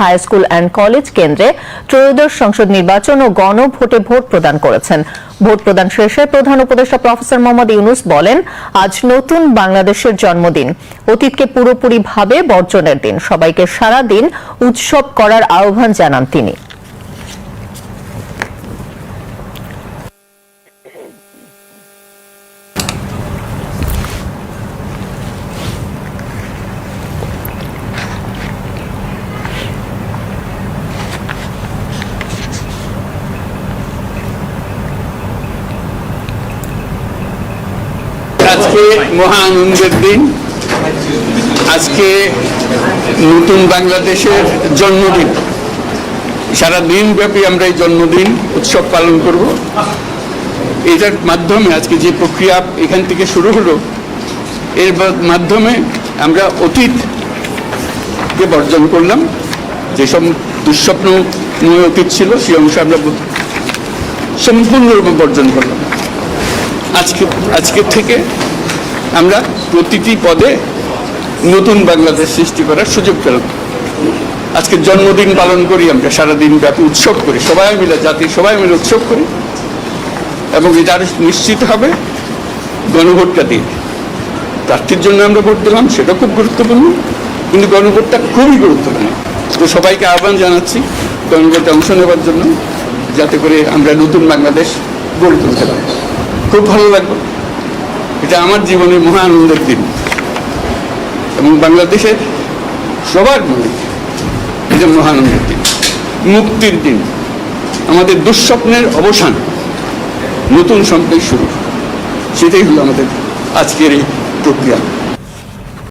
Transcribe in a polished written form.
High school and college কেন্দ্রে ত্রয়োদশ সংসদ নির্বাচন ও গণভোটে ভোট প্রদান করেছেন। ভোট প্রদান শেষে প্রধান উপদেষ্টা প্রফেসর মোহাম্মদ ইউনূস বলেন, আজ নতুন বাংলাদেশের জন্মদিন, অতীতকে পুরোপুরিভাবে বর্জনের দিন। সবাইকে সারা দিন উৎসব করার আহ্বান জানান তিনি। আজকে মহা আনন্দের দিন। আজকে নতুন বাংলাদেশের জন্মদিন। সারা দিন ব্যাপী আমরা এই জন্মদিন উৎসব পালন করব। এটার মাধ্যমে আজকে যে প্রক্রিয়া এখান থেকে শুরু হলো, এর মাধ্যমে আমরা অতীতকে বর্জন করলাম। যেসব দুঃস্বপ্নময় অতীত ছিল সেই অংশ আমরা সম্পূর্ণরূপে বর্জন করলাম। আজকের থেকে আমরা প্রতিটি পদে নতুন বাংলাদেশ সৃষ্টি করার সুযোগ পেলাম। আজকের জন্মদিন পালন করি, আমরা সারাদিন ব্যাপী উৎসব করি, সবাই মিলে, জাতি সবাই মিলে উৎসব করি। এবং এটা নিশ্চিত হবে গণভোটটা দিয়ে। প্রার্থীর জন্য আমরা ভোট দিলাম, সেটা খুব গুরুত্বপূর্ণ, কিন্তু গণভোটটা খুবই গুরুত্বপূর্ণ। তো সবাইকে আহ্বান জানাচ্ছি গণভোটে অংশ নেওয়ার জন্য, যাতে করে আমরা নতুন বাংলাদেশ গড়ে তুলতে পারি। খুব ভালো লাগবে। এটা আমার জীবনের মহা আনন্দের দিন এবং বাংলাদেশের সবার মনে এটা মহা আনন্দের দিন, মুক্তির দিন, আমাদের দুঃস্বপ্নের অবসান, নতুন স্বপ্নের শুরু। সেটাই হলো আমাদের আজকের এই প্রক্রিয়া।